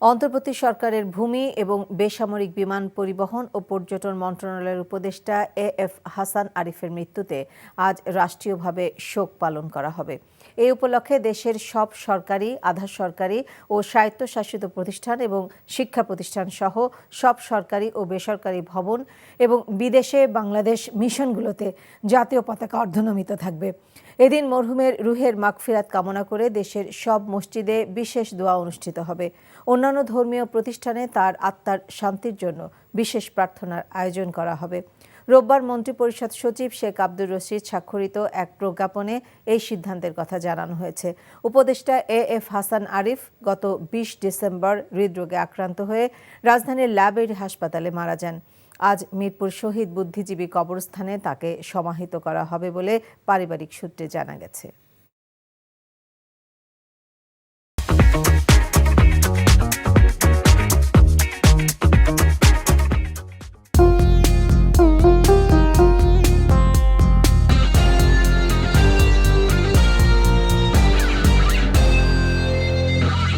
অন্তর্বর্তী সরকারের ভূমি এবং বেসামরিক বিমান পরিবহন ও পর্যটন মন্ত্রণালয়ের উপদেষ্টা এএফ হাসান আরিফের মৃত্যুতে আজ রাষ্ট্রীয়ভাবে শোক পালন করা হবে। এই উপলক্ষে দেশের সব সরকারি, আধা সরকারি ও স্বায়ত্তশাসিত প্রতিষ্ঠান এবং শিক্ষা প্রতিষ্ঠান সহ সব সরকারি ও বেসরকারি ভবন এবং বিদেশে বাংলাদেশ মিশনগুলোতে জাতীয় পতাকা অর্ধনমিত থাকবে। এদিন মরহুমের রুহের মাগফিরাত কামনা করে দেশের সব মসজিদে বিশেষ দোয়া অনুষ্ঠিত হবে। অন্যান্য ধর্মীয় প্রতিষ্ঠানে তার আত্মার শান্তির জন্য বিশেষ প্রার্থনার আয়োজন করা হবে। রোববার মন্ত্রিপরিষদ সচিব শেখ আব্দুর রশিদ স্বাক্ষরিত এক প্রজ্ঞাপনে এই সিদ্ধান্তের কথা জানানো হয়েছে। উপদেষ্টা এএফ হাসান আরিফ গত ২০ ডিসেম্বর হৃদরোগে আক্রান্ত হয়ে রাজধানীর ল্যাবের হাসপাতালে মারা যান। আজ মিরপুর শহীদ বুদ্ধিজীবী কবরস্থানে তাকে সমাহিত করা হবে বলে পারিবারিক সূত্রে জানা গেছে।